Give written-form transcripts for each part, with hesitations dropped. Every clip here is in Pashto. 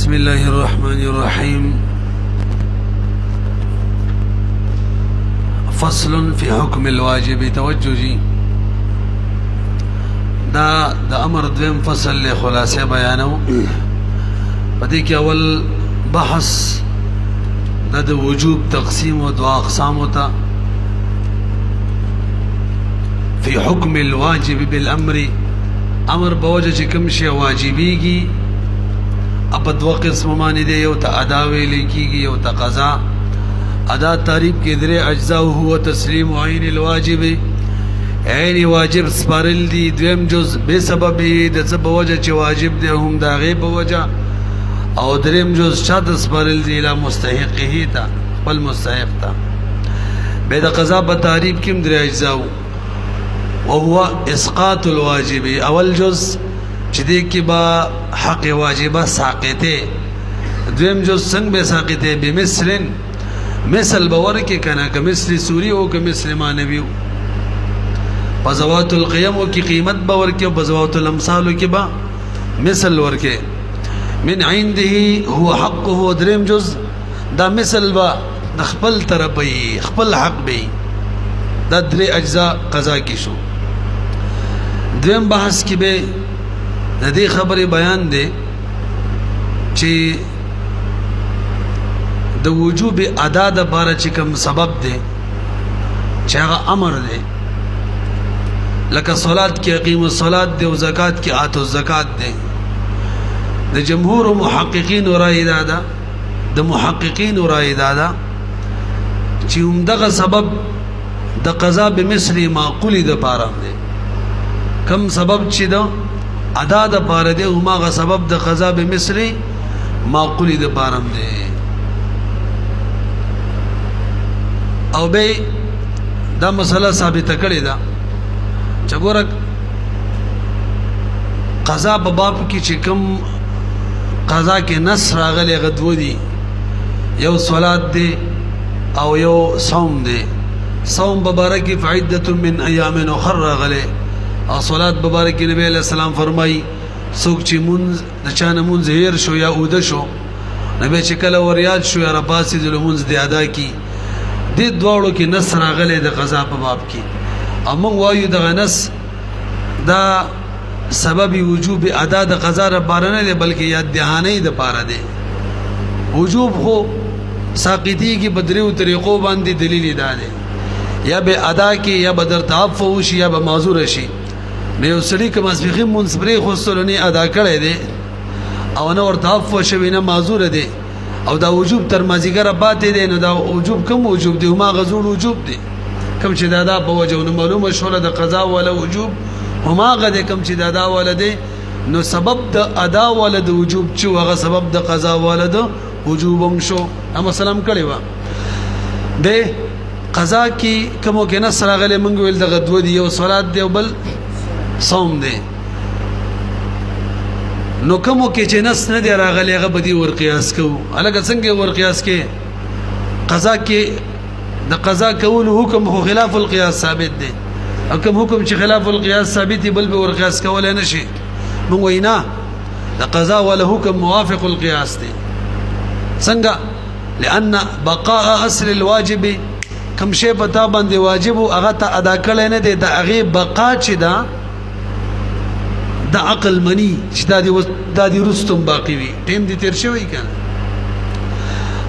بسم الله الرحمن الرحيم. فصل في حكم الواجب. توجهي دا امر دویم فصل له خلاصه بیانو. پدې کې اول بحث د وجوب تقسیم او دوا اقسام ہوتا في حكم الواجب بالامر. امر بوجه چې کوم شی واجبېږي اب دو قسم معنی دی، یو ته ادا ویل کیږي، یو ته قضا. ادا تعریف کې درې اجزا هو تسلیم عین الواجب، عین واجب سپارل دي. دویم جز به سبب د سبب وجه چې واجب دی هم دا غیب وجه، او دریم جز شاد سپارل دي لا مستحقه تا بل مستحق تا. به د قضا په تعریف کې درې اجزا وهو اسقاط الواجب. اول جز چې دې کې با حق واجبہ ساقطه، دویم جز څنګه به ساقطه بمثل مثل باور کې کنه که مثل سوری او که مثل مانوی. بزوات القيم کی قیمت باور کې، بزوات الامثال کې با مثل ورکه. من عنده هو حقه. دریم جز دا مثل با خپل طرفي خپل حق به. دا درې اجزا قضا کې شو. دویم بحث کې به د دې خبرې بیان دی چې د وجوب ادا د باره چې کوم سبب دی چې هغه امر دی، لکه صلات کې اقیم الصلات دی او زکات کې آتو الزکات دی. د جمهور محققین رائے دا د محققین رائے دا چې همدغه سبب د قضا بمثل معقول د پاره دی. کم سبب چې دا ادا د پاره دی هماغه سبب د قضا بمثل معقول د پاره دی. او به دا مسله ثابت کړی دا چې ګوره قضا په باب کې چې کوم قضا کې نص راغلی غدو دي، یو صلات دی او یو صوم دی. صوم مبارک فعدة من ایام اخر راغلی، او صلات مبارک نبی علیہ السلام فرمای څوک چې مونږ د چانه مونږ هیر شو یا اوده شو، نبی چې کله وریاد شو یا رباسي د مونږ دی ادا کی. دې دواړو کې نص راغلی د قضا په باب کې. او موږ وایو دغه نص دا سبب وجوب ادا د قضا لپاره نه دی، بلکې یاد دهانه د پاره دی. وجوب خو ساقطی کی بدریو طریقو باندې دلیل دا دی، یا به ادا کې یا بدر تعفو شي یا به معذور شي. نو یو سړي کوم اسبخي منصبري خو سلونی ادا کړی دی او نه ورته تعفو شوی نه معذور دی، او دا وجوب تر مازیګره پاتې دی. نو دا وجوب کوم وجوب دی؟ هما غزول وجوب دی. کوم چې دا په وجه نو معلومه شوله د قضا ولا وجوب هما غد کوم چې دا ولدي، نو سبب د ادا ولد وجوب چې هغه سبب د قضا ولد وجوبم شو. هم سلام کړی و د قضا کې کومو کې نص راغلی منګ ویل دغه دوه دی، یو صلات دی او بل صوم دی. نو کومو کې چې نص نه دی راغلی هغه بدی ور قیاس کوو. الګ څنګه ور قیاس کې؟ قضا کې د قضا کول حکم خو خلاف القياس ثابت دی، او کوم حکم چې خلاف القياس ثابت دی بل به ور قیاس کول نه شي. موږ وینا د قضا ولا حکم موافق القياس دی. څنګه؟ لأن بقاء اصل الواجب، کم شی په تا باندې واجب او هغه ته ادا کړل نه دی، د هغه بقا چې دا د عقل منی چې دا دی رستم باقی وي، ټیم دي تیر شوی کنه.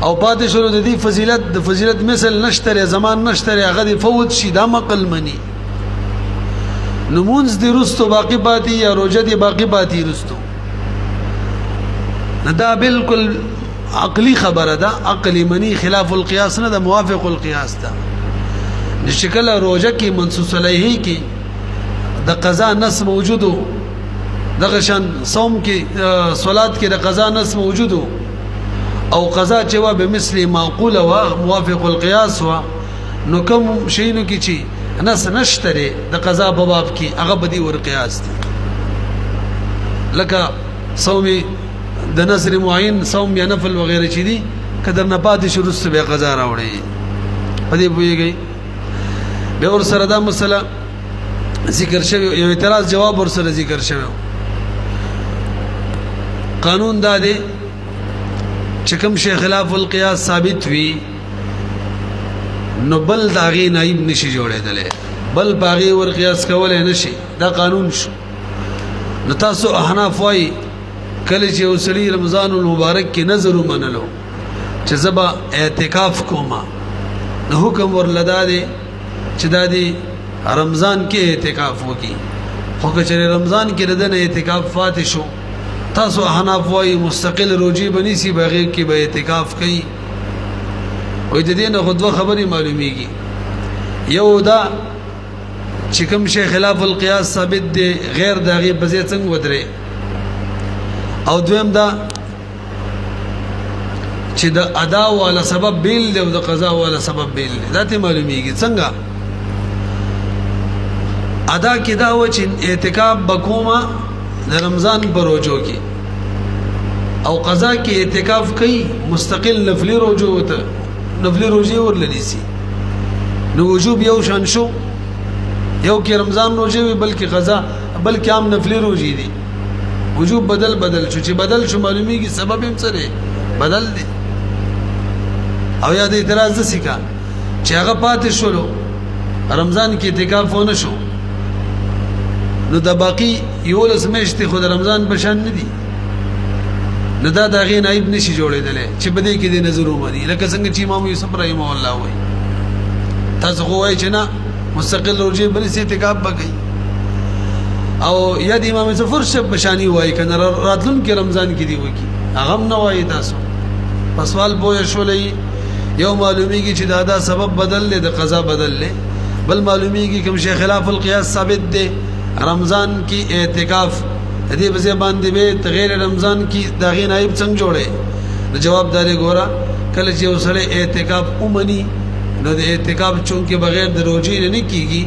او پاتې شروع د دې فضیلت د فضیلت مثل نشته، زمان نشته، هغه دی فوت شي دا عقل منی. نمونز دی رستو باقی پاتې یا روزه دی باقی پاتې رستو، نه دا بالکل عقلی خبره ده. عقلی منی خلاف القياس نه ده، موافق القياس ده. نشکل روزه کې منصوص علیه کې د قضا نص موجودو، دغه شان صوم کې صلات کې د قضا نص موجودو، او قضا چې وا به مثل معقوله و موافق القياس و. نو کوم شینو کې چې نص نشته د قضا په باب کې هغه بدی ور قياس دي. لکه صوم د نظر معین، صوم یا نفل وغیرہ چي دي قدر نه پاتې شروع سره به قضا راوړي. پدې پويږي به ور سره دا مسله ذکر شوی، یو اعتراض جواب ور سره ذکر شوی. قانون دا دی چې کوم شی خلاف القياس ثابت وي نو بل داغي نائب نشي جوړېدل بل باغي ور قياس کولای نشي دا قانون شو نو تاسو احناف وای کله چې وسلی رمضان المبارک کې نظر منلو چې زبا اعتکاف کوما نو حکم ورلدا دي چې دا دي رمضان کې اعتکاف وکي خو چې رمضان کې ردن اعتکاف فاتح شو تاسو احناف وای مستقل روزي بني سي بغیر کې به اعتکاف کوي وې د دې نه خدوه خبري معلومیږي یو دا چې کوم شی خلاف القياس ثابت دي غیر داغي بځې څنګه ودرې او دویم دا چې د ادا ولا سبب بیل دی او د قضا ولا سبب بیل دی دا ته معلومیږي څنګه ادا کې دا و چې اعتکاف بکوما د رمضان بروجو کې او قضا کې اعتکاف کوي مستقل نفلی روجو وته نفلی روزي ورللی سي نو وجوب یو شان شو یو کې رمضان روزي وي بلکې قضا بلکې عام نفلی روزي دي وجوب بدل شو چې بدل شو معلومیږي سبب هم سره بدل دي او یا د اعتراض سکا چې هغه پاتې شولو رمضان کې اعتکاف ونه شو نو د باقی یو لس میاشتې خو د رمضان بشان نه دي نو دا دغه نائب نشي جوړېدل چې بده کې د نظر ومني لکه څنګه چې امام یوسف رحم الله وایي تاسو خو وایي چې نه مستقل روزي بل سي اعتکاف بګي او یا د امام ظفر شپ بشانی وایي کنه راتلون کې رمضان کې دی وکی هغه نه وایي تاسو په سوال بوې شولې یو معلومیږي چې دا سبب بدل له د قضا بدل له بل معلومیږي کوم شی خلاف القياس ثابت دی رمضان کی اعتکاف دې بځه باندې به غیر رمضان کی داغه نائب څنګه جوړه جواب داري ګورا کله چې وسره اعتکاف اومني نو د اعتکاف چونکه بغیر د روزي نه کیږي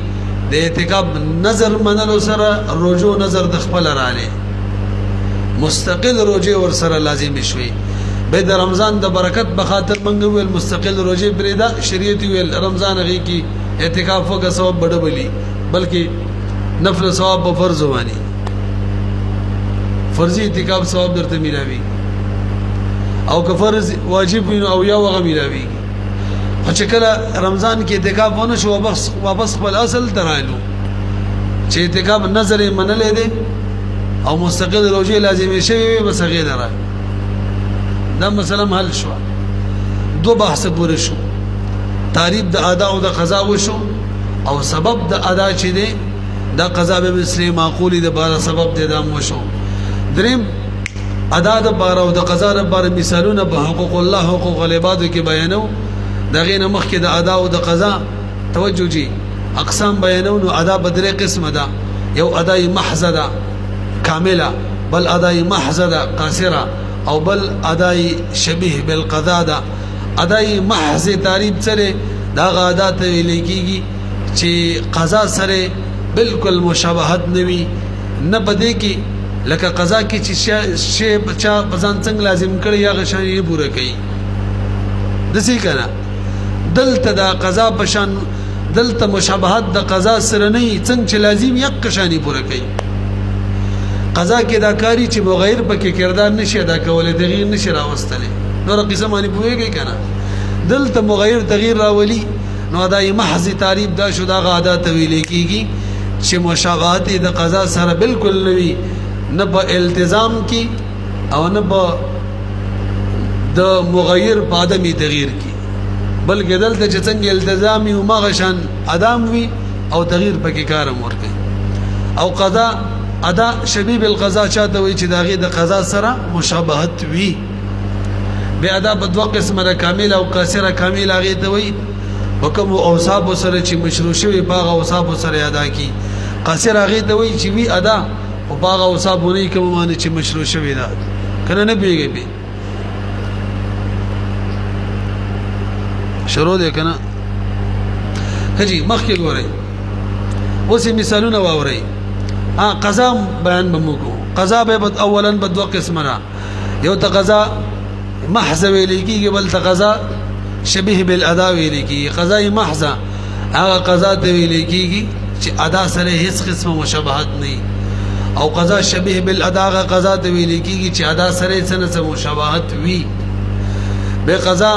د اعتکاف نظر منلو سره روزو نظر د خپل رااله مستقل روزي ور سره لازم شوي به د رمضان د برکت په خاطر منغو ول مستقل روزي پرېدا شریعت ویل رمضان غي کی اعتکاف وګ ثواب بډبلی بلکې نفل ثواب په فرض وانی فرضی اعتکاف ثواب درته ملاوي او که فرض واجب او یا وغه ملاوي خو چې کله رمضان کې اعتکاف ونه شو واپس خپل اصل ترالو چې اعتکاف نظر منلې دي او مستقل روزي لازمي شوی بس غیر را دا مثلا حل شو دو بحث پوره شو تعریف د ادا او د قضا وشو او سبب د ادا چې دی دا قضا به مثلی معقولی د بار سبب دی دا مو شو دریم ادا د بار او د قضا د بار مثالونه په حقوق الله حقوق العباد کې بیانو دغه نه مخکې د ادا او د قضا توجه جی اقسام بیانو نو ادا بدره قسم ده یو ادای محض ده کامله بل ادای محض ده قاصره او بل ادای شبیه بالقضاء ده ادای محض تعریف سره دا غادا ته لیکيږي چې قضا سره بالکل مشابهت نوي نه پدې کې لکه قضا کې چې شی بچا بزان څنګه لازم کړی یا غشان یې پوره کړي دسی کنه دلته دا قضا بشان دلته مشابهت د قضا سره نه څنګه چې لازم یک قشانی پوره کړي قضا کې دا کاری چې بغیر پکې کردار نشي ادا کولای تغییر نشي راوستلې نور قسم باندې پوهیږي کنه دلته مغیر تغییر راولي نو دای محض تعریف دا شو دا غادا تویل کیږي چې مشابهت د قضا سره بالکل نوي نه په التزام کې او نه په د مغیر په ادمي تغییر کې بلکې دلته چې څنګه التزامي او مغشن ادم وي او تغییر پکې کارم ورکي او قضا ادا شبیب القضاء چاته وي چې داغه د قضا سره مشابهت وي به ادا په دوه قسمه کامل او قاصره کامل هغه ته وي حکم او اوصاف سره چې مشروع شوی باغ او اوصاف سره ادا کی قاصره هغه ته وي چې وی ادا او باغ او اوصاف نه کوم معنی چې مشروع شوی دا کنه نه پیږي به شروع دې کنه هجی مخکې ګورئ اوس مثالونه واورئ قضا بیان بموکو قضا به اولا بدو قسم را یو ته قضا محض ویل کیږي بل ته قضا شبیه بالادا ویل کیږي قضا محض هغه قضا ته ویل کیږي چې ادا سره هیڅ قسم مشابهت نه او قضا شبیه بالادا هغه قضا ته ویل کیږي چې ادا سره څه مشابهت وي به قضا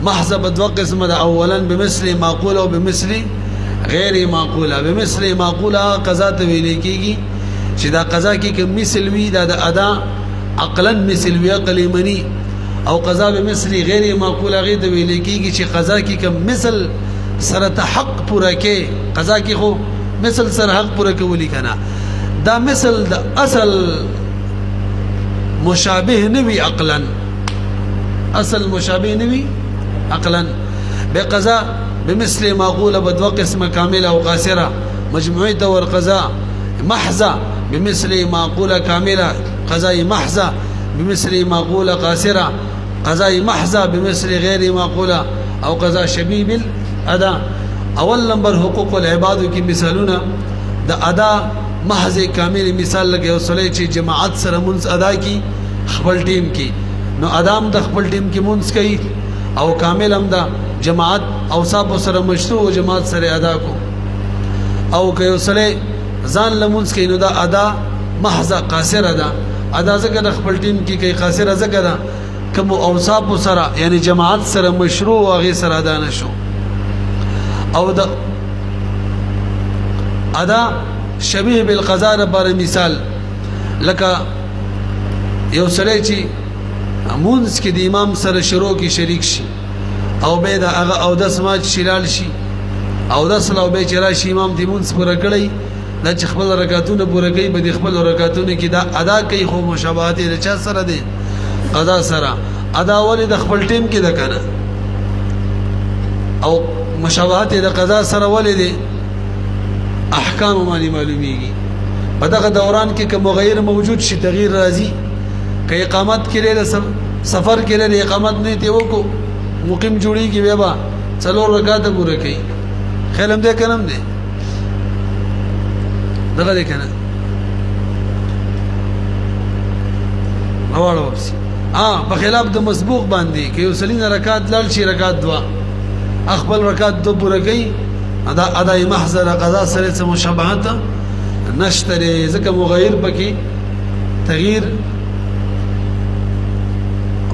محض بدو قسم ده اولا بمثل معقول او بمثل غیر معقوله بمثل معقوله قضا ته ویل کیږي چې دا قضا کې کوم مثل وی دا د ادا عقلا مثل وی عقل منی او قضا بمثل غیر معقوله غیر ته ویل کیږي چې قضا کې کوم مثل سره حق پورا کې قضا کې خو مثل سره حق پورا کولی کنه دا مثل د اصل مشابه نوی عقلا اصل مشابه نوی عقلا بقضاء بمثل معقوله بدو قسم كامله او قاصره مجموعي دور قضاء محضه بمثل معقوله كامله قضاء محضه بمثل معقوله قاصره قضاء محضه بمثل غير معقوله او قضاء شبيه بالاداء اول نمبر حقوق العباد کی مثالونه د ادا محض کامل مثال لګي وسلې چې جماعت سره منځ ادا کی خپل ټیم کی نو ادم د خپل ټیم کې منځ کوي او کامل هم دا جماعت او صاحب سره مشروع جماعت سره ادا کو او که وسلې ځان لمنځ کوي نو دا ادا محض قاصر ادا ځکه د خپل ټیم کې کوي قاصر ځکه دا کوم او صاحب سره یعنی جماعت سره مشروع او غي سره ادا نشو او دا ادا شبیه بالقضاء لپاره مثال لکه یو سړی چې مونږ کې د امام سره شروع کې شریک شي او به دا هغه او د سماج شلال شي او د سلو به چې راشي امام د مونږ پوره کړی د خپل رکعاتونه پوره کوي به د خپل رکعاتونه کې دا ادا کوي خو مشابهت د چا سره دي قضا سره ادا ولې د خپل ټیم کې ده کنه او مشابهت د قضا سره ولې دي احکام باندې معلومیږي په دغه دوران کې کوم غیر موجود شي تغییر راځي که اقامت کړي سفر کړي اقامت نه دی وکړو مقیم جوړیږي بیا با څلور رکعات پوره کوي خلم دې کنم دې دغه دې کنه اواله وبسي په خلاف د مسبوق باندې کې وسلین رکعات لړ شي رکعات دوا خپل رکعات دو پوره کوي ادا محضر قضا سره څه مشابهت نشته ځکه مغیر پکې تغییر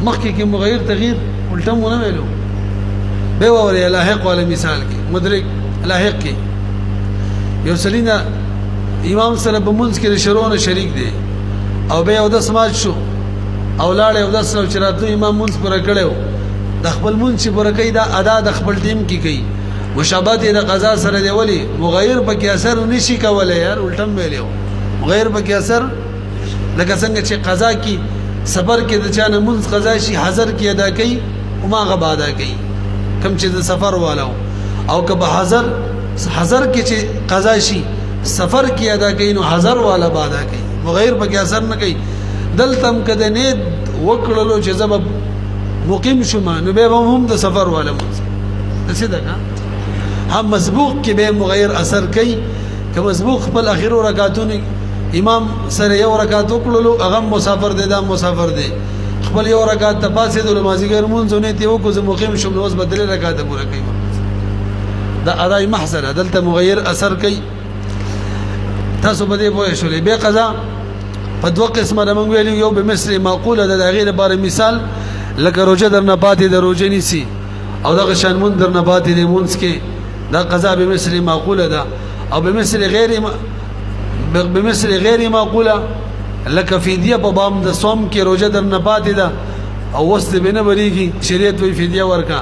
مخکې کې مغیر تغییر الټه مونږ ویلو به وره لاحق ولا مثال کې مدرک لاحق کې یو سلینا امام سره په منځ کې شروع شریک دی او به او د سماج شو او لاړ او د سلو چرته امام منځ پر کړو د خپل منځ پر کوي دا ادا د خپل ټیم کې کوي مشابهت د قضا سره دی ولی مغیر په کې اثر نشي کولای یار الټم ویلو مغیر په کې اثر لکه څنګه چې قضا کې سفر کې د چانه منځ قضا شي حاضر کې ادا کوي او ما غبا ادا کوي کم چې د سفر والو او که به حاضر کې چې قضا شي سفر کې ادا کوي نو حاضر والا ادا کوي مغیر په کې اثر نه کوي دلتم کده نه وکړلو چې زب مقیم شوم نو به هم د سفر والا منځ څه ده هم مسبوق کې به مغیر اثر کوي که مسبوق خپل اخیرو رکعاتونه امام سره یو رکعت وکړلو هغه مسافر دی دا مسافر دی خپل یو رکعت ته پاسې د مازیګر مونږونه ته وکړو زه مقیم شوم نو اوس بدل رکعت پوره کوي دا اداي محضر دلته مغیر اثر کوي تاسو به دې پوه شولې به قضا په دوه قسمه موږ ویلو یو به مثل معقوله د غیر لپاره مثال لکه روزه درنه پاتې د روزه نیسی او دغه شان مون درنه پاتې د مونږ کې دا قضا به مثل معقوله ده او بمثل غیر معقوله لکه فدیه په بام د صوم کې روزه درنه پاتې ده او وسط بنه بریږي شریعت وی فدیه ورکا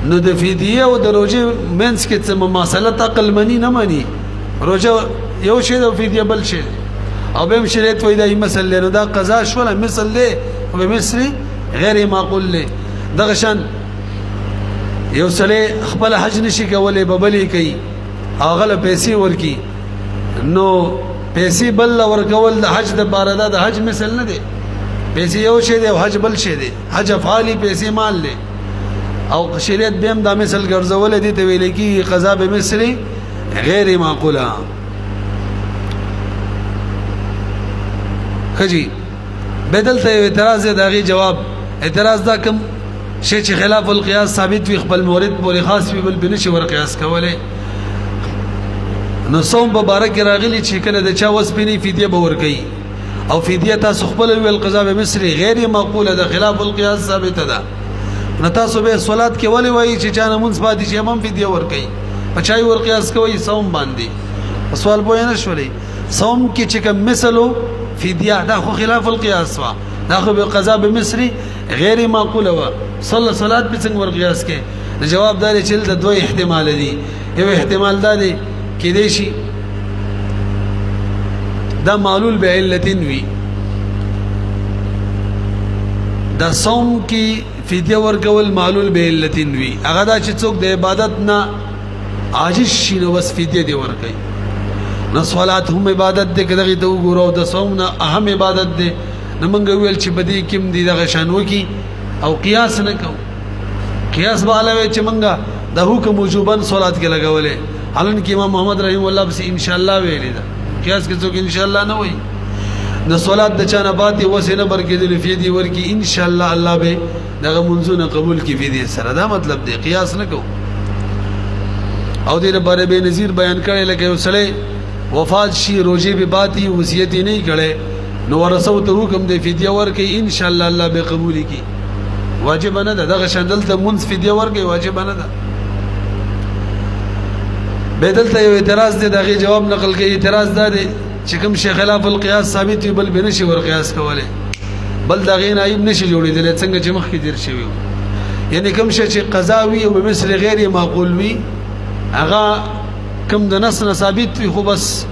نو د فدیه او د روزه منس کې څه مماثلت عقل منی نه مانی روزه یو شی د فدیه بل شی او به شریعت وی دا مثل نو دا قضا شول مثل له او بمثل غیر معقول له دغه شان یو سړی خپل حج نشي کولای ببلی کوي اغله پیسې ورکی نو پیسې بل ورکول د حج د بار د حج مثل نه دی پیسې یو شی دی او حج بل شی دی حج افعالی پیسې مال له او شریعت به هم دا مثل ګرځول دي ته ویل کی قضا به مثل غیر معقوله خجی بدل ته اعتراض دغه جواب اعتراض دا کوم شی چې خلاف القياس ثابت وي خپل مورد پورې خاص وي بل بنشي ور قياس کوله نو صوم مبارک راغلی چې کله د چا وسپینی فدیه به ور کوي او فدیه تاسو خپل ویل قضا به مثل غیر معقوله د خلاف القياس ثابت ده نو تاسو به صلات کې ولې وایي چې چا نمونځ پاتې شي هم فدیه ورکوي په چای ور قیاس کوي صوم باندې سوال پوه نه شولې صوم کې چې کوم مثلو فدیه دا خو خلاف القياس وا دا خو به قضا به مصری غیر معقوله وا صلات به څنګه ور قیاس کې جواب دا چې د دوه احتمال دي یو احتمال دا دی کې دی شي دا معلول به علتین وی دا صوم کې فدیه ورکول معلول به علتین وی هغه دا چې څوک د عبادت نه عاجز شي نو بس فدیه دی ورکوي نو صلات هم عبادت دی کداغه ته وګورو د صوم نه اهم عبادت دی نو موږ ویل چې بدی کوم دی دغه شانو کی او قیاس نه کو قیاس به علاوه چې موږ د حکم وجوبن صلات کې لګولې حالن کې امام محمد رحم الله بس ان شاء الله ویل دا قیاس کې څوک ان شاء الله نه وای د صلات د چانه باندې وسنه برکې د فدیه ورکی ان شاء الله الله به دغه منځونه قبول کی فدیه سره دا مطلب دی قیاس نه کو او دې لپاره به نظیر بیان کړي لکه وسله وفات شي روزي به باتی وصیت نه کړي نو ورثو ته حکم دی فدیه ورکي ان شاء الله الله به قبول کی واجب نه ده دغه شندل ته منځ فدیه ورکي واجب نه ده بدلته یو اعتراض دی دغه جواب نقل کوي اعتراض دا دی چې کوم شی خلاف القياس ثابت بل بنشي ور قياس کوله بل دغه نائب نشي جوړیدل څنګه چې مخکې دیر شوی یعنی کوم شی چې قضاوي او بمثل غیر معقول وي هغه کوم د نص نه ثابت وي خو بس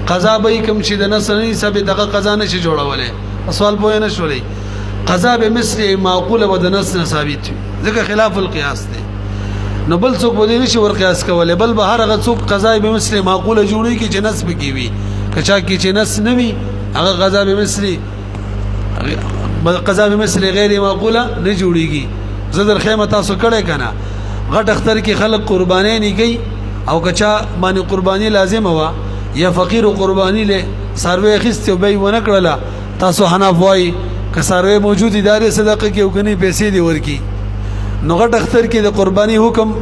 قضا به کوم چې د نص نه ثابت دغه قضا نشي جوړولې سوال پوه نه شولې قضا به مثل معقوله و د نص نه ثابت وي ځکه خلاف القياس دی نو بل څوک به نشي ور قياس کولای بل به هر هغه څوک قضا به مثل معقوله جوړي کی چې نص بکی وي کچا کی چې نص نه وي هغه قضا به مثل قضا به مثل غیر معقوله نه جوړيږي زدر خیمه تاسو کړه کنه غټ اختر کې خلق قرباني نه کوي او کچا باندې قرباني لازم وا یا فقیر قرباني له سروي خسته به ونه کړله تاسو حنف وای ک سروي موجود ادارې صدقه کې وکني پیسې دی ورکی نو غټ اختر کې د قرباني حکم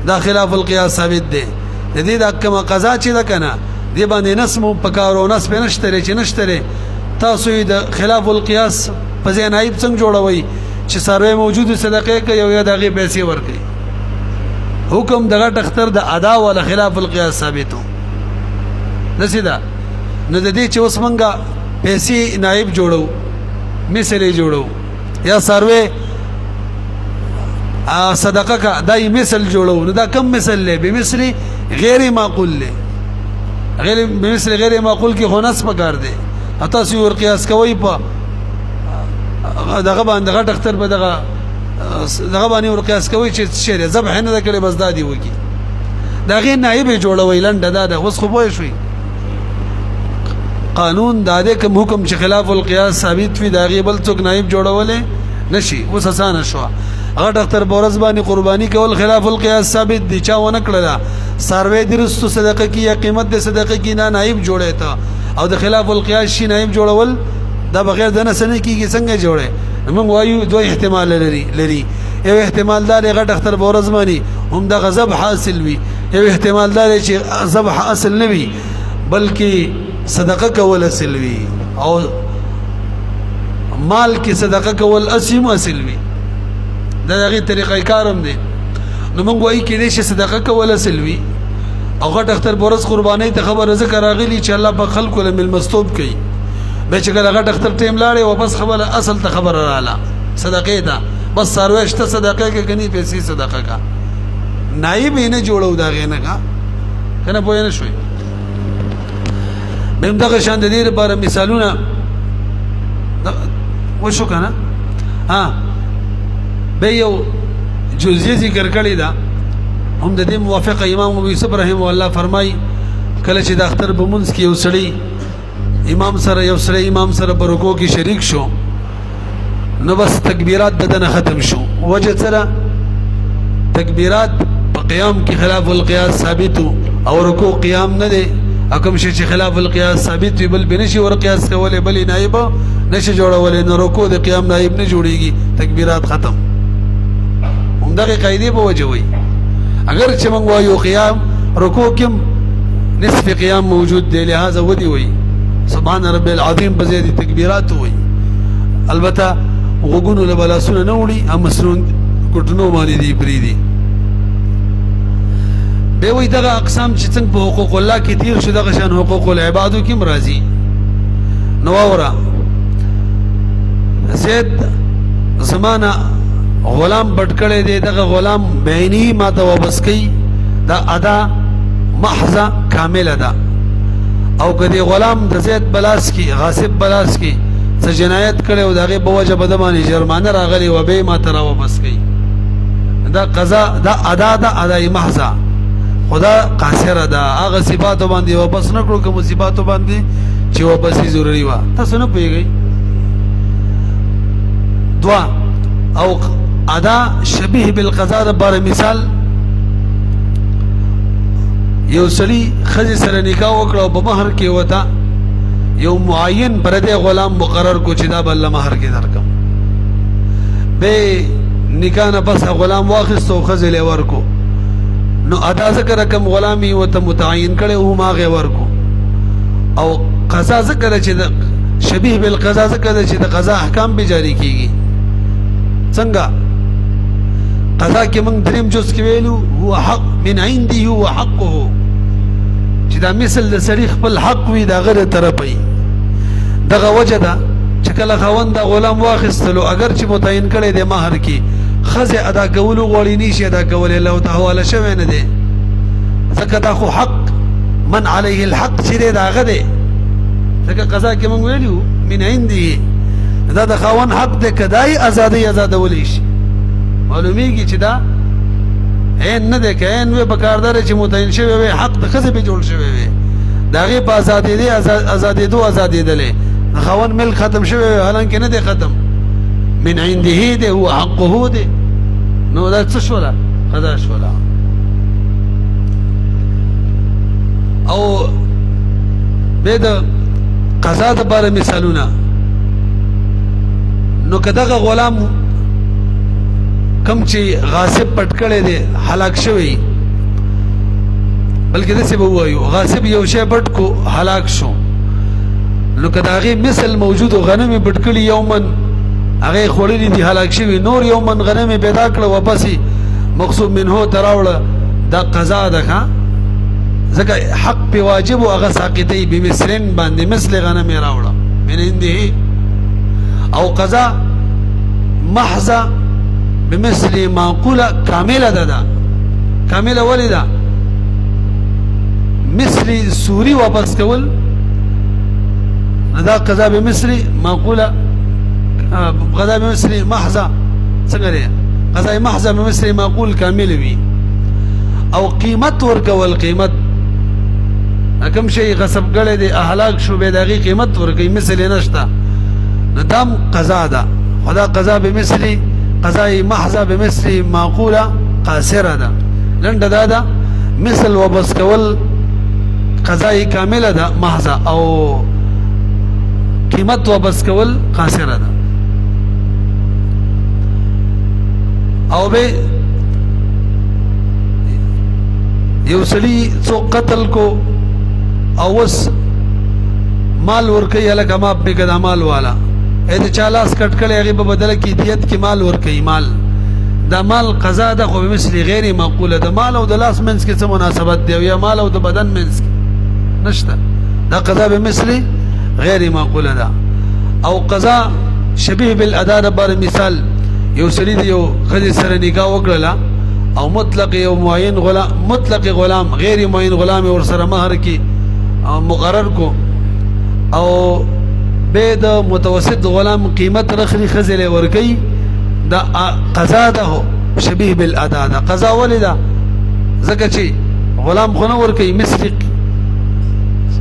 دا خلاف القياس ثابت دی د دې د کما قضا چې دا کنه دی باندې نس مو پکارو نس په نشته چې نشته تاسو د خلاف القياس په ځای نائب څنګه جوړوي چې سروي موجود صدقه کوي او یا دغه پیسې ورکي حکم دغه تختر د ادا ولا خلاف القياس ثابتو نسیدا نو د دې چې اوس مونږه پیسې نائب جوړو مثلی جوړو یا سروي صدقه کا دای مثل جوړو نو دا کم مثل له به مثلی غیر معقول له غیر مثل غیر معقول کې خنص پکار دی اته سی ور قیاس کوي په دغه باندې غټ اختر به دغه باندې ور قیاس کوي چې شری ذبح نه کړي بس دادی وکی دا غیر نائب جوړوي لنډه دا اوس خو پوه شوي قانون دا دې کوم حکم چې خلاف القياس ثابت وي دا غیر بل څوک نائب جوړولې نشي اوس اسانه شو غټ اختر بورز باندې قرباني کول خلاف القياس ثابت دي چا ونه کړل سروي درستو صدقه کی یا قیمت د صدقه کی نه نائب جوړه تا او د خلاف القياس شي نائب جوړول دا بغیر د نسنه کیږي څنګه جوړه موږ وایو دوه احتمال لري یو احتمال دا غټ اختر بورز باندې هم د غضب حاصل وي یو احتمال دا چې ذبح اصل نه وي بلکې صدقه کول اصل وي او مال کې صدقه کول اصل وي دا دغه طریقې کارم دي نو موږ وایي کې دې صدقه کول اصل وي او غټ اختر بورز قرباني ته خبر ذکر راغلی چې الله په خلکو له ملمستوب کوي به چې کله غټ اختر ټیم لاړې او بس خبره اصل ته خبر رااله صدقه ته بس سروشته صدقه کې کني پیسې صدقه کا نائب نه جوړو دا غنه کا کنه پوه نه شوي بهم دغه شان د دې لپاره مثالونه وشو کنه ها به یو جزئیه ذکر کړی دا هم د دې موافق امام ابو یوسف رحم الله فرمای کله چې د اختر بمونس کې یو سړی امام سره برکو کې شریک شو نو بس تکبیرات ددنه ختم شو وجه سره تکبیرات په قیام کې خلاف القياس ثابت او رکوع قیام نه دي حکم شي چې خلاف القياس ثابت وي بل بنشي ور قياس کولې بل نائب نشي جوړولې نو رکوع د قیام نائب نه جوړيږي تکبیرات ختم هم دغه قاعده په وجه وي اگر چې موږ وایو قیام رکوع کې نصف قیام موجود دی لہذا ودی وي سبحان رب العظیم بزید تکبیرات وي البته وګونو له بلاسونه نه وړي هم مسنون کټنو باندې دی پریدي به وي دغه اقسام چې څنګه په حقوق الله کې تیر شو دغه شان حقوق العبادو کې مرضی نو اورا زید زمانہ غلام بټکړې دی دغه غلام بینی ما ته واپس کړي دا ادا محضه کامله ده او کدی غلام د زید بلاس کی غاصب بلاس کی څه جنایت کړي او دغه په وجه بدمانی جرمانه راغلی و به ما ته واپس کړي دا قضا دا ادا دا ادای محضه خدا قاصر ده هغه صفات باندې واپس نکړو کوم صفات باندې چې واپس ضروري و تاسو نه پیږئ دوا او ادا شبیه بالقضاء د بار مثال یو سړي خځې سره نکاح وکړو په مہر کې وتا یو معین پرده غلام مقرر کو چې دا بل مہر کې درکم به نکاح نه پس غلام واخستو خځې له ورکو نو ادا ذکر رقم غلامی وته متعین کړي او ماغه ورکو او قضا ذکر چې شبیه بالقضاء ذکر چې د قضا احکام به جاری کیږي څنګه قضا کې موږ دریم جز کې ویلو هو حق من عنده هو حقه چې دا مثل د سړي خپل حق وي دا غره طرفي دغه وجه ده چې کله خوند غلام واخستلو اگر چې متعین کړي د مہر کې خزه ادا کولو غوړی نشي ادا کولای الله تعالی حواله شوی نه دي ځکه دا خو حق من عليه الحق چې دا غده ځکه قضا کې موږ ویلو من عنده دا د خاون حق د کدای ازادي آزادولې شي معلومیږي چې دا عین نه ده کین و بکاردار چې متعین شوی وي حق د خزه به جوړ شوی وي داغه په ازادي دي ازادي دو ازادي دله خاون ملک ختم شوی حالانکه نه ده ختم من عنده ده هو حقه ده نو دا څه شولا قضا شولا او به د قضا د بار مثالونه نو کداغه غلام کم چې غاصب پټ کړي دي هلاک شوی بلکې دسه به وایو غاصب یو شی پټ کو هلاک شو نو کداغه مثل موجود غنم پټ کړي یومن هغه خوري دي هلاک شوی نور یومن غنم پیدا کړ واپس مقصود منه تراوړه دا قضا ده ښا ځکه حق په واجب او هغه ساقطي بمثلن باندې مثل غنم راوړه من عنده او قضا محضه بمثل معقوله كامله ده كامله ولدا مثل سوري واپس کول دا قضا بمثل معقوله قضا بمثل محضه څنګه قضا محضه بمثل معقول كامل وي او قیمت ورکول قیمت کوم شي غصب کړي دي اهلاک شو به دغه قیمت ورکي مثل نشتا ندام قضا ده خدا قضا بمثل قضاء محضه بمثل معقوله قاصره ده لنډه ده مثل وبس کول قضاء کامله ده محضه او قیمت وبس کول قاصره ده او به یو سړي څو قتل کو او وس مال ورکي الک ما په کدا مال والا اې د چالاس کټ کړي هغه په بدل کې دیت کې مال ورکي مال دا مال قضا ده خو مثل غیر معقوله ده مال او د لاس منس کې څه مناسبت دی یا مال او د بدن منس کې نشته دا قضا به مثل غیر معقوله ده او قضا شبیه بالاداء بر مثال یو سړي یو خځې سره نکاح وکړه او مطلق یو معین غلام مطلق غلام غیر معین غلام ور سره مہر کې مقرر کو او به د متوسط غلام قیمت رخري خزله ورکی دا قضا ده شبیه بالاداء ده قضا ولدا زکه چې غلام خو نه ورکی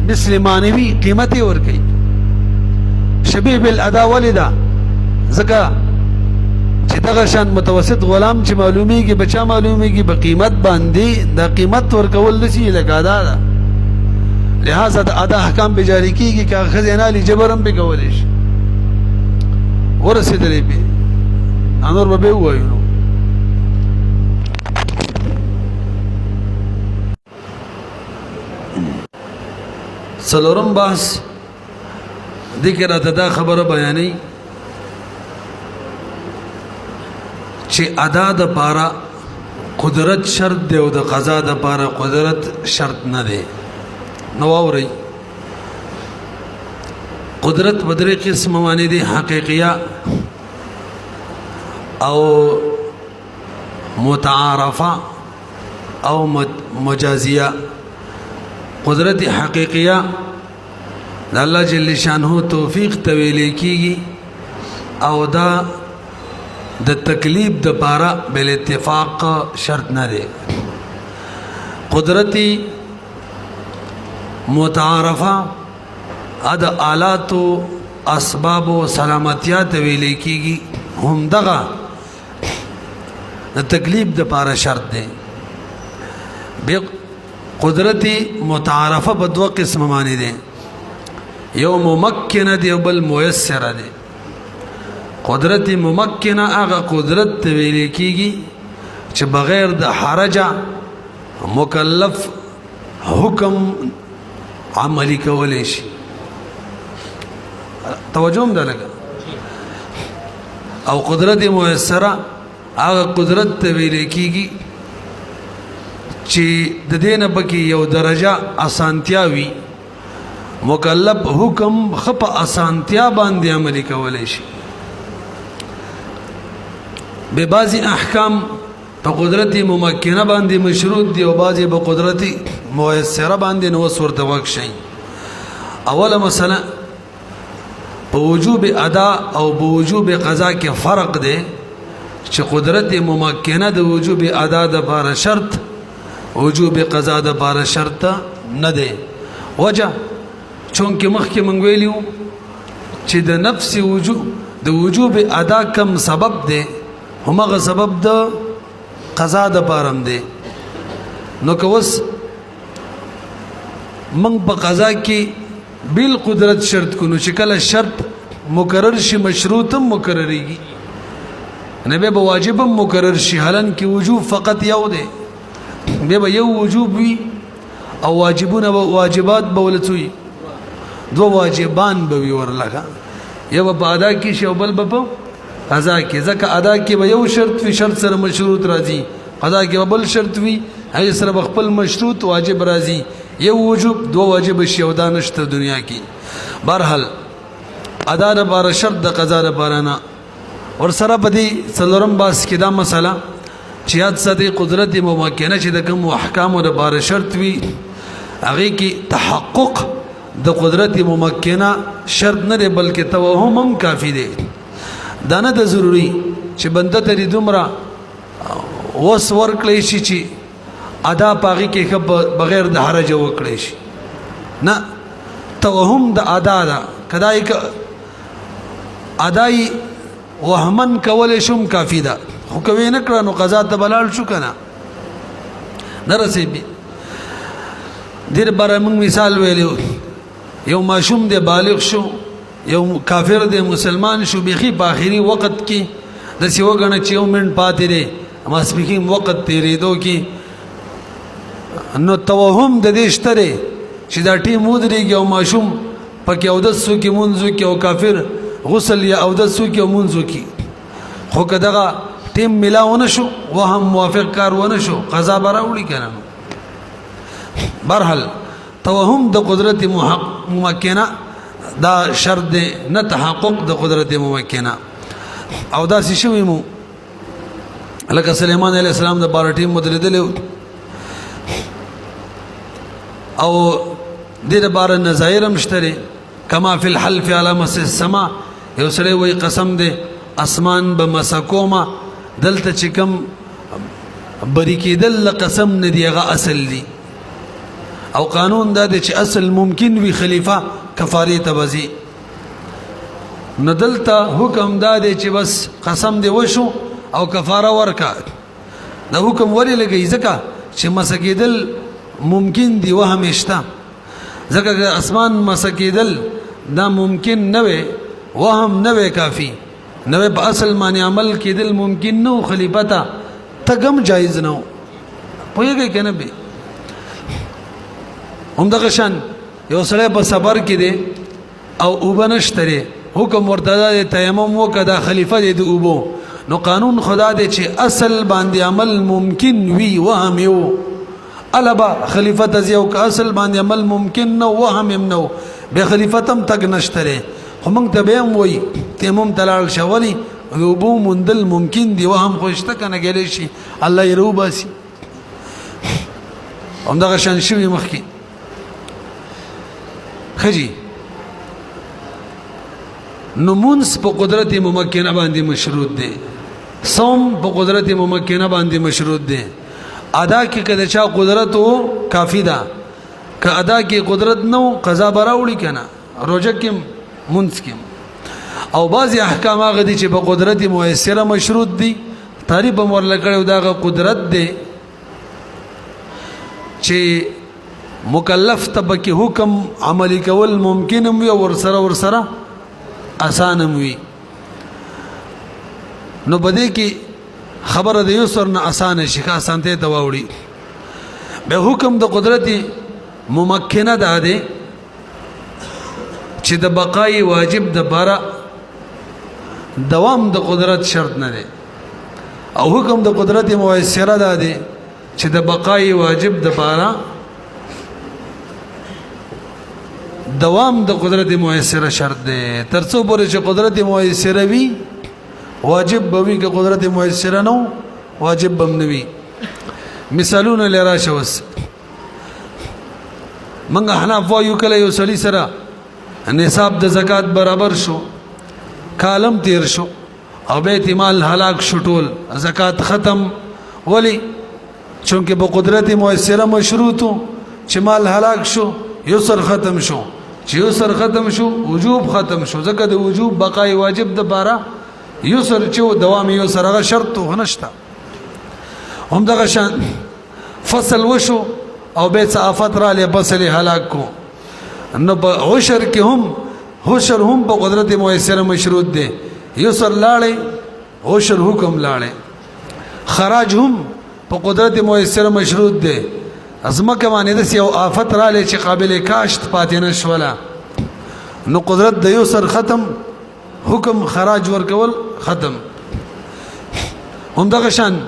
مثل مانوي قیمت ورکی شبیه بالاداء ولدا زکه چې دغه شان متوسط غلام چې معلومیږي بچا معلومیږي په قیمت باندې دا قیمت ورکول نشي لکه ادا ده لہذا د ادا احکام به جاری کیږي که خزینه علی جبرم به کولې شي ورسېدلې به انور به وایو نو څلورم بحث ذکر ته دا خبره بیانې چې ادا د پاره قدرت شرط دی او د قضا د پاره قدرت شرط نه دی. نو اورئ قدرت بدرې قسم معنی دي حقیقیه او متعارفه او مجازیه. قدرت حقیقیه د الله جل شانه توفیق تویل کیږي او دا د تکلیف د پاره بل اتفاق شرط نه دی. قدرت متعارفه اد آلات و اسباب و سلامتیات ویلې کیږي هم دغه د تکلیف د پاره شرط دی. به قدرت متعارفه په دوه قسم معنی دي، یو ممکنه دی او بل میسره دی. قدرت ممکنه هغه قدرت ویلې کیږي چې بغیر د حرج مکلف حکم عملی کولی شي. توجه هم ده لګه. او قدرت میسره هغه قدرت ویلې کیږي چې د دې نه پکې یو درجه اسانتیا وي، مکلف حکم خپ اسانتیا باندې عملی کولی شي. به بعضی احکام په قدرت ممکنه باندې مشروط دي او بعضی په قدرت میسره باندې نو ورته وکشي. اوله مسله په وجوب ادا او په وجوب قضا کې فرق دی چې قدرت ممکنه د وجوب ادا د لپاره شرط، وجوب قضا د لپاره شرط نه دی. وجه چونکه مخکې مونږ ویلو چې د نفس د وجوب ادا کم سبب دی همغه سبب د قضا د لپاره دی. نو که اوس مونږ په قضا کې بل قدرت شرط کو نو چې کله شرط مقرر شي مشروط هم مقرریږي، نه به واجب هم مقرر شي. حالان کې وجوب فقط یو دی، به یو وجوب وي او واجبونه واجبات به ولڅوي، دو واجبان به وي ورلګه، یو په ادا کې شی او بل په قضا کې. ځکه ادا کې به یو شرط وي شرط سره مشروط راځي، قضا کې به بل شرط وي هغه سره خپل مشروط واجب راځي. یو وجوب دو واجب شي او دا نشته دنیا کې. بهرحال ادا لپاره شرط د قضا لپاره نه. ور سره په دې څلورم باس کې دا مسله چې یاد ساتي قدرت ممکنه چې د کوم احکام لپاره شرط وي هغه کې تحقق د قدرت ممکنه شرط نه دی بلکې توهم هم کافی دی. دا نه د ضروري چې بنده ته دومره وس ورکړی شي چې ادا پاغي کې بغیر د حرج وکړي شي. نه، توهم د ادا دا کدای ادای وهمن کول شم کافی ده، خو کوي نه کړه نو قضا ته بلال شو کنه نه رسېږي. دیر بار موږ مثال ویلو، یو ماشوم دی بالغ شو، یو کافر دی مسلمان شو، بيخي په اخري وخت کې د سیو غنه چې یو منټ پاتې دی ماسپیکیم وخت تیرېدو کې نو توهم د دې شتره چې دا ټیم ودرېږي او ماشوم پکې او د سو کې منځو کې او کافر غسل یا او د سو کې منځو کې، خو کداغه ټیم ملاونه شو وهم موافق کار ونه شو قضا براوړي کنه. برحال توهم د قدرت ممکنه دا شرط دی، نه تحقق د قدرت ممکنه. او دا څه شوی مو لکه سليمان عليه السلام د بار ټیم مدریدل او دیر بار نظائر مشتری کما فی الحلف علی مس السما. یو سره وی قسم دے اسمان بمسکوما دلته چکم بریکی دل قسم ندیغه اصل دی. او قانون دا دی چې اصل ممکن وی خلیفہ کفاره تبزی، ندلته حکم دا دی چې بس قسم دی وشو او کفاره ورکا. دا حکم ولی لګی ځکه چې مسکیدل ممکن دی وهم اشتا، ځکه اسمان مسکیدل دا ممکن نه وي وهم نه وي کافی نه وي په اصل معنی عمل کېدل ممکن نو خلیفہ ته تګم جایز نه پوهیږي کنه به. هم دغه شان یو سړی په سفر کې دی او وبنشتره حکم ورته د تیمم وکړه خلیفہ دی د اوبو، نو قانون خدا دې چې اصل باندې عمل ممکن وي وهم یو البا خلیفۃ ازیو که اصل باندې عمل ممکن نو وهم هم نو به خلیفتم تک نشتره خو موږ ته به هم وای تیمم تلال شولي وبو مندل ممکن دی وهم خوشته کنه ګلې شي الله یې رو باسي هم دغه شان شوی مخکي خجی نمونس په قدرت ممکنه باندې مشروط دی صوم په قدرت ممکنه باندې مشروط دی ادا کې کله چا قدرت وو کافی ده که ادا کې قدرت نو قضا براوړي کنه روزه کې منځ کې او بعضی احکام هغه دي چې په قدرت موثره مشروط دي تعریف هم ورلکړو دا قدرت دی چې مکلف تبکی حکم عملی کول ممکن وي او ورسره آسان وي نو بده کې خبره د یسر نه آسان شي که آسانته دواوړي به حکم د قدرت ممکنه ده چې د بقای واجب د بارا دوام د قدرت شرط نه ده او حکم د قدرت موثره ده چې د بقای واجب د بارا دوام د قدرت موثره شرط ده ترڅو پورې چې قدرت موثره وي واجب بوي که قدرت موثره نو واجب بم نوي مثالونه لراشوس منګه حناف وایو کله یو سړي سره نصاب د زکات برابر شو کالم تیر شو او بیت مال هلاک شټول زکات ختم ولی چونکه په قدرت موثره مشروطو چې مال هلاک شو یسر ختم شو چې یسر ختم شو وجوب ختم شو ځکه د وجوب بقای واجب د بارا یسر چې دوام یسر هغه شرط ونشته هم دغه شان فصل وشو او بیت آفت را له فصل هلاک کو نو په عشر کې هم عشر هم په قدرت موثره مشروط دي یسر لاړې عشر حکم لاړې خراج هم په قدرت موثره مشروط دي ازمکه باندې د یو آفت را له چې قابل کاشت پاتې نشولا نو قدرت د یسر ختم حکم خراج ورکول ختم هم دغه شان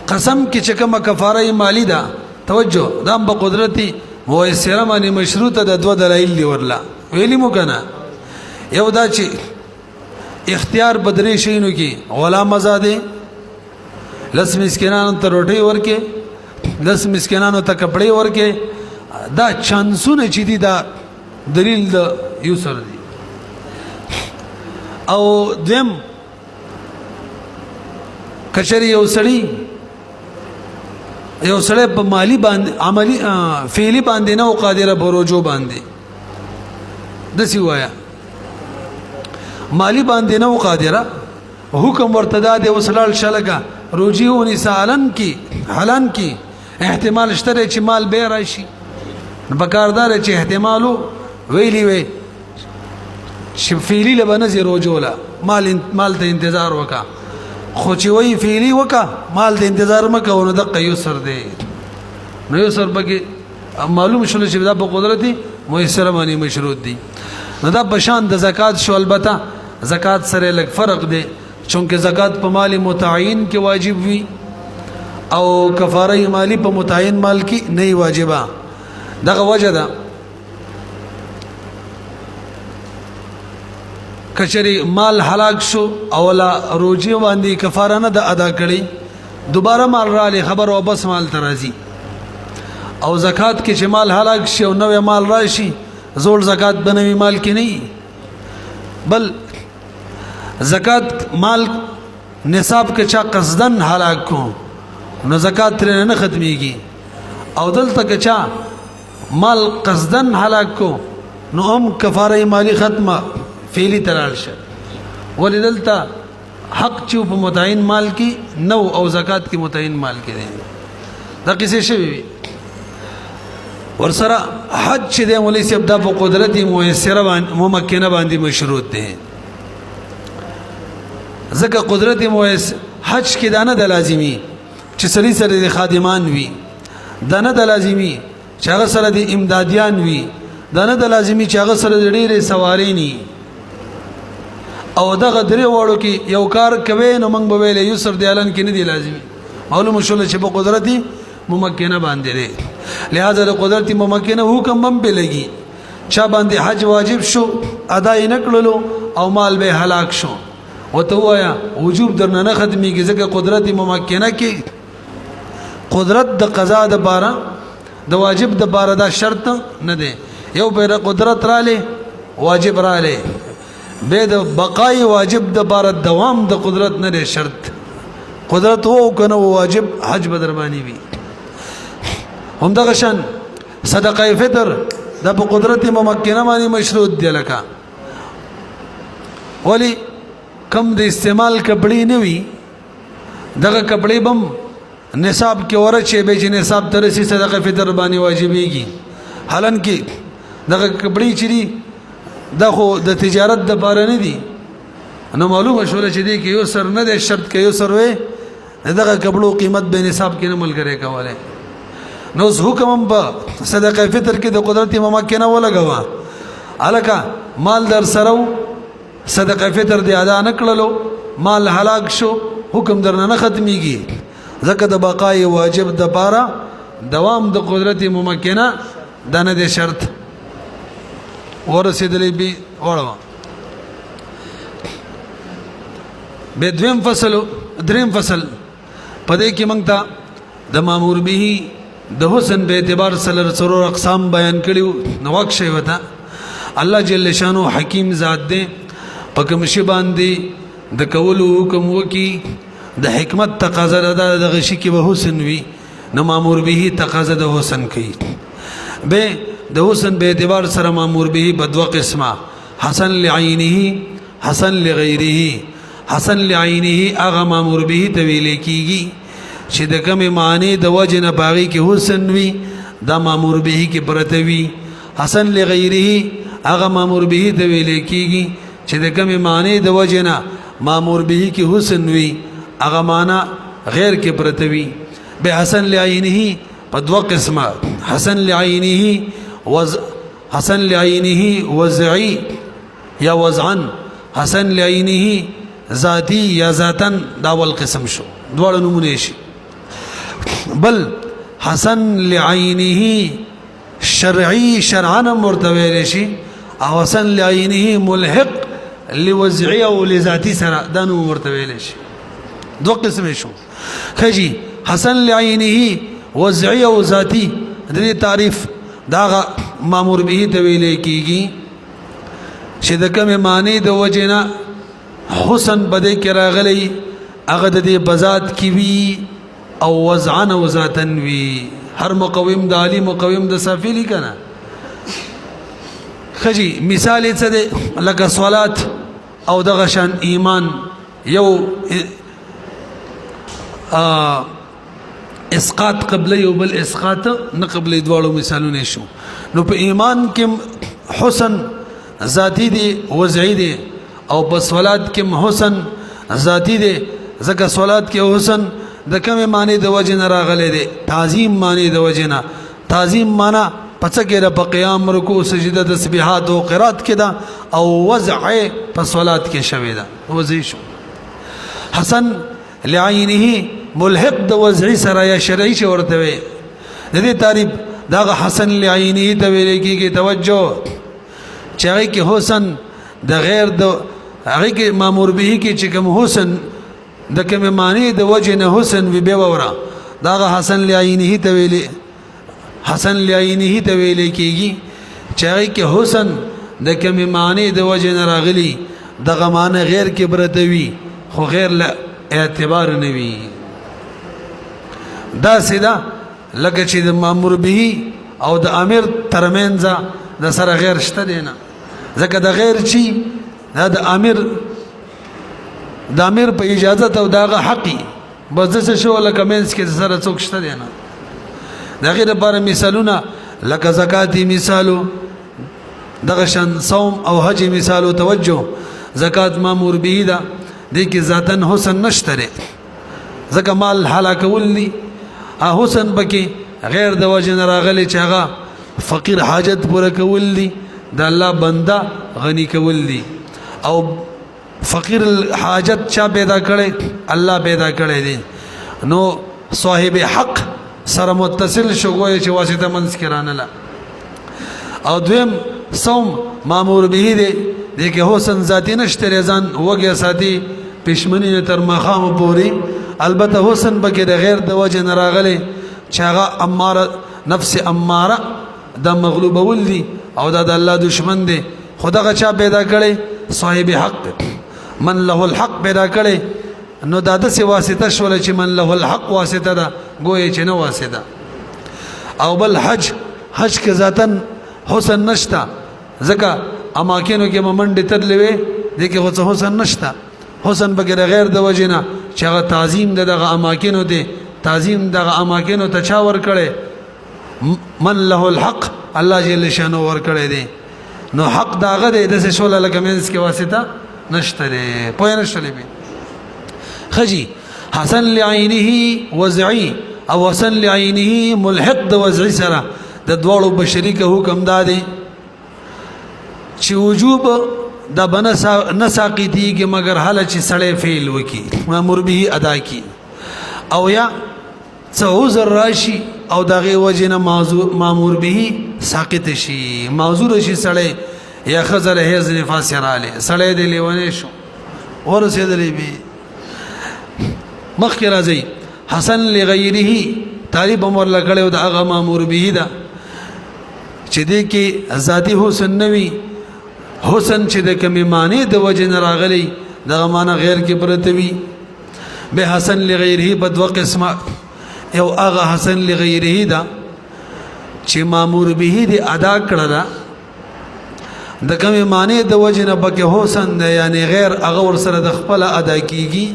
قسم کې چې کومه کفاره مالی ده توجه دا په قدرتي موثره باندې مشروطه د دوه دلایل دی ورلا ویلی مو کنه یو دا چې اختیار بدري شینو کې غلام آزاد لس مسکینانو ته روټي ورکه لس مسکینانو ته کپڑے ورکه دا چانسونه چې دي دا دلیل د یوسر دی او دیم کچری یو سړی په مالی باندې عملی فعلی باندې نه او قادر بروجو باندې دسی وایا مالی باندې نه او قادر حکم ورتدا د وسلال شلګه روجی او نسالن کی حلن کی احتمال شته چې مال به راشي بکاردار چې احتمالو ویلی وی چې فعلی لبنه روجولا مال ته انتظار وکا خو چې وی فعلی وکا مال د انتظار مکه ونه د قیوسر دی نو یوسر بګي معلوم شول چې دا په قدرتي موثره باندې مشروط دي نو دا بشان د زکات شو البته زکات سره لږ فرق دی چونکه زکات په مال متعین کې واجب وي او کفاره مالی په متعین مال کې نه واجبہ دغه وجه ده کچری مال هلاک شو او لا روجي باندې کفاره نه د ادا کړي دوباره مال را لې خبر او بس مال ترازی او زکات کې چې مال هلاک شي او نو مال راشي زول زکات بنوي مال کې نه بل زکات مال نصاب کې چا قصدن هلاک کو نو زکات تر نه ختميږي او دلته کې چا مال قصدن هلاک کو نو هم کفاره مالی ختمه فعلی تلال شه ولدلتا حق چې په متعین مال کې نو او زکات کې متعین مال کې دي دا کیسه شوی ورسره حج چې د مولوی صاحب د قدرت موثره باندې ممکنه باندې مشروط دي ځکه قدرت موثر حج کې دانه د لازمی چې سړي سره د خادمان وي دانه د لازمی چې هغه سره د امدادیان وي دانه د لازمی چې هغه سره د ډېرې سواري ني او دغه درې وړو کې یو کار کوي نو موږ به ویل یسر دی الان کې نه دی لازمي معلومه شول چې په قدرتي ممکنه باندې دی لہذا د قدرتي ممکنه حکم هم په لګي چا باندې حج واجب شو ادا یې نکړلو او مال به هلاک شو وته وایا وجوب درنه نه ختميږي ځکه قدرتي ممکنه کې قدرت د قضا د بارا د واجب د بارا دا شرط نه دی یو به قدرت را لې واجب را لې به د بقای واجب د بارا دوام د قدرت نه دی شرط قدرت وو کنه واجب حج بدربانی وي هم دغه شان صدقه فطر د په قدرت ممکنه باندې مشروط دی لکه ولی کم د استعمال کپڑے نه وي دغه کپڑے بم نصاب کې ورچې به چې نصاب ترسي صدقه فطر باندې واجبېږي حالان کې دغه کپڑے چری دغه د تجارت د بار نه دي نو معلومه شول چې دی کې یو سر نه دی شرط کې یو سر وې دغه کپڑو قیمت به نصاب کې نه ملګری کوله نو حکم په صدقه فطر کې د قدرت ممکنه ولګوا الکه مال در سره صدقه فطر دی ادا نکړلو مال هلاک شو حکم درنه نه ختميږي ځکه د بقای واجب د پاره دوام د قدرت ممکنه دنه د شرط ورسېدلې به وړو به دریم فصل پدې کې موږ ته د مامور به د حسن به اعتبار سره اقسام بیان کړیو نو وخت شي وتا الله جل شانو حکیم ذات دی پکم شی باندې د کولو حکم وکي د حکمت تقاضا د غشي کې به حسن وي نو مامور به تقاضا د حسن کوي به د حسن به اعتبار سره مامور به بدو قسمه حسن لعینه حسن لغیره حسن لعینه هغه مامور به تویل کیږي چې د کوم معنی د وجه نه باغی کې حسن وي دا مامور به کې پرتوي حسن لغیره هغه مامور به تویل کیږي چې د کوم معنی د وجه نه مامور به کې حسن وي هغه معنا غیر کې پرتوي به حسن لعینه په دوه قسمه حسن لعینه وضعی یا وضعا حسن لعینه ذاتی یا ذاتن داول قسم شو دواړه نمونه شي بل حسن لعینه شرعی شرعا مرتوی شي او حسن لعینه ملحق لوضعی او لذاتی سره دانو مرتوی شي دو قسم شو خجی حسن لعینه وضعی او ذاتی د تعریف دا مامور به تویل کیږي چې د کوم معنی د وجنه حسن بده کې راغلی هغه د دې بذات کې وی او وضعن او ذاتن وی هر مقوم د علی مقوم د صافلی کنه خجی مثال څه ده لکه صلات او دغه شان ایمان یو اسقاط قبلی او بل اسقاط نه قبلی دواړو مثالونه شو نو په ایمان کې حسن ذاتی دی وضعی دی او په صلات کې حسن ذاتی دی ځکه صلات کې حسن د کومه معنی د وجه نه راغلی دی تعظیم معنی د وجه نه تعظیم معنا پڅ کې د قیام رکوع سجده تسبیحات او قرات کې دا او وضع په صلات کې شوی دا وضعی شو حسن لعینه ملحق د وضعی سره یا شرعی شو ورته وي د دې تعریف دا حسن لعینه ته ویل کېږي توجه چې کې حسن د غیر د هغه کې مامور به کې چې کوم حسن د کوم معنی د وجه نه حسن وی به ورا دا حسن لعینه ته ویل حسن لعینه ته ویل کېږي چې کې حسن د کوم معنی د وجه نه راغلی د غمانه غیر کې برتوي خو غیر له اعتبار نه وی دا سیدا لکه چې د مامور به او د امیر ترمنځ د سره غیر شته دی نه ځکه د غیر چی دا د امیر په اجازه او دغه حقي بس څه شو لکه مینس کې سره څوک شته دی نه د غیر لپاره مثالونه لکه زکاتی مثالو دغه شان صوم او حج مثالو توجه زکات مامور به دا د کې ذاتن حسن نشته ځکه مال هلاکول دي حسن بکی غیر د وجه نه راغلی چې هغه فقیر حاجت پوره کول دي د الله بنده غنی کول دي او فقیر الحاجت چا پیدا کړي؟ الله پیدا کړي دي. نو صاحب حق سره متصل شو گویا چې واسطه منځ کې رانه. او دویم صوم مامور به دی د کې حسن ذاتی نشته رضان وګیا ساتي پښمنی تر مخام پوری. البته حسن بکې د غیر د وجه نه راغلی چې هغه اماره نفس اماره دا مغلوبه ولدي او دا د الله دشمن دی. خدغه چا پیدا کړي؟ صاحب حق من له الحق پیدا کړي. نو دا د څه واسطه شول چې من له الحق واسطه ده گویا چې نه واسطه. او بل حج کې ذاتن حسن نشتا ځکه اماکنو کې منډې ترلې وې دې کې خو حسن نشتا. حسن بغیر غیر د وجه نه چې هغه تعظیم دغه اماکنو دی تعظیم دغه اماکنو ته چا ور کړي؟ من له الحق الله جل شانه ور کړي دی. نو حق داغه دی د څه شول لکه مینس کې واسطه نشته لري پوه نه شلې به خجی. حسن لعینه وزعی او حسن لعینه ملحق د وزعی سره د دوړو بشریکه حکم دادي چې وجوب د بنه ساقطیږي مگر حاله چې سړی فعل وکي مامور به ادا کی او یا څه عذر راشي او دغه وجه نه مامور به ساقط شي معذور شي سړی یا خزر هیز نفاس رااله سړی دی لیونه شو ورسېدلې به مخکې راځي. حسن لغیره تعریف امر لکړو د هغه مامور به ده چې دې کې ذاتی حسن نوي حسن چې د کمی معنی د وجه نه راغلی دغه معنی غیر کې پرته وي. به حسن لغیره په دوه قسمه یو هغه حسن لغیره ده چې مامور به دې ادا کړل د کمی معنی د وجه نه پکې حسن ده یعنی غیر هغه ور سره د خپل ادا کیږي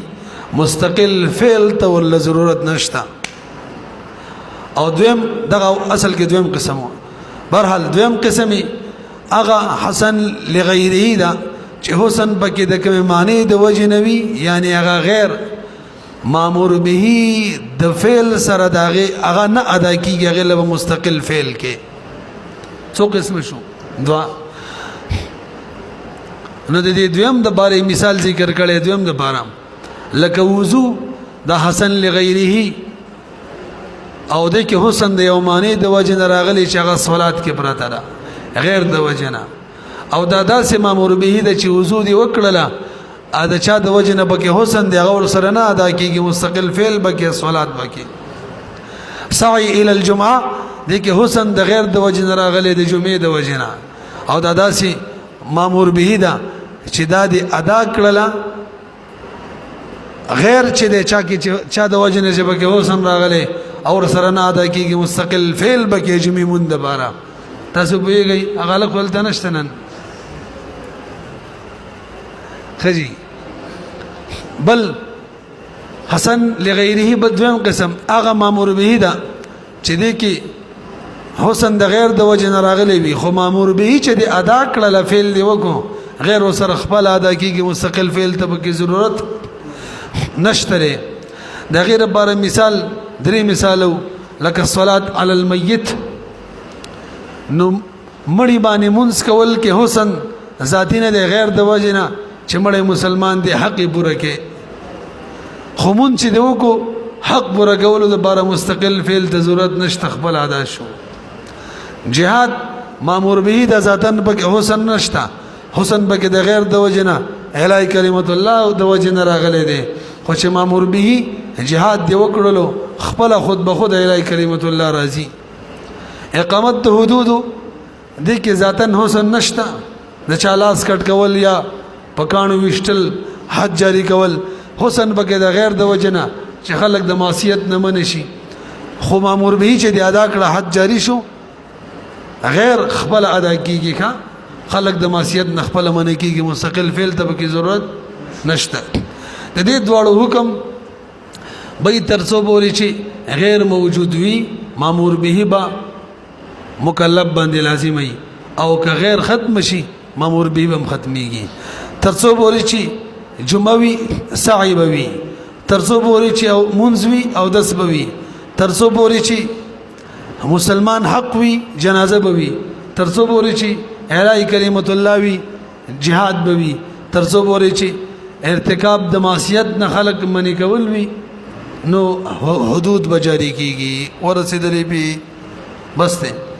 مستقل فعل ته ول ضرورت نشته. او دویم دغه اصل کې دویم قسم برحال دویم قسمي هغه حسن لغیره ده چې حسن پکې د کوم معنی د وجه نوي یعنی هغه غیر مامور به د فعل سره دغه هغه نه ادا کیږي هغه له مستقل فعل کې څو قسم شو دوا. نو د دې دویم د بارے مثال ذکر کړي. دویم د بارے لکه وضو د حسن لغیره او د کې حسن د یو معنی د وجه نه راغلی چې هغه صلات کې پراته ده غیر د وجه نه او دا داسې مامور به د چې وضو دی وکړله ا د چا د وجه نه پکې حسن دی هغه سره نه ادا کیږي مستقل فعل بکې صلات بکې. سعی الی الجمعه د کې حسن د غیر د وجه نه راغلی د جمعې د وجه نه او دا داسې مامور به ده چې دا دی ادا کړله غیر چې د چا د وجه نه چې پکې حسن راغلی اور سره نه ادا کیږي مستقل فعل بکې جمعې مون د بارا. تاسو پوهیږئ هغه له خپل نشته نن خجی. بل حسن لغیره بدویم قسم هغه مامور به ده چې دې کې حسن د غیر د وجه نه راغلی وي خو مامور به چې د ادا کړل فعل دی وکړو غیر سره خپل ادا کیږي مستقل فعل ته پکې ضرورت نشته. د غیر بار مثال درې مثالو لکه صلات علی المیت نو مړی باندې منځ کول کې حسن ذاتی نه د غیر د وجه نه چې مړی مسلمان دی حق پوره کې خو مون چې دیو کو حق پوره کولو د بار مستقل فعل ته ضرورت نشته خپل ادا شو. جهاد مامور به د ذاتن پکې حسن نشته حسن پکې د غیر د وجه نه الای کلمت الله د وجه نه راغلی دی خو چې مامور به جهاد دی وکړلو خپل خود به خود الای کلمت الله راضی. اقامت حدود دې کې ذاتن حسن نشته د چالاس کټ کول یا پکانو وشتل حد جاری کول حسن پکې د غیر د وجه نه چې خلک د معصیت نه منشي خو مامور به چې د ادا کړه حد جاری شو غیر خپل ادا کیږي کا خلق د معصیت نه خپل منې کیږي مستقل فعل ته کې ضرورت نشته. د دې دواړو حکم به ترڅو بولی چې غیر موجود وي مامور به با مکلف باندې لازم وي او که غیر ختم شي مامور به هم ختميږي. ترڅو بولی چې جمعوي سعی بوي ترڅو بولی چې او منځوي او دس بوي ترڅو بولی چې مسلمان حق وي جنازه بوي ترڅو بولی چې اعلی کلمت الله وی جهاد بوي ترڅو بولی چې ارتکاب د معصیت نه خلق منی کول وي نو حدود بجاری کیږي ورسېدلې به بس ته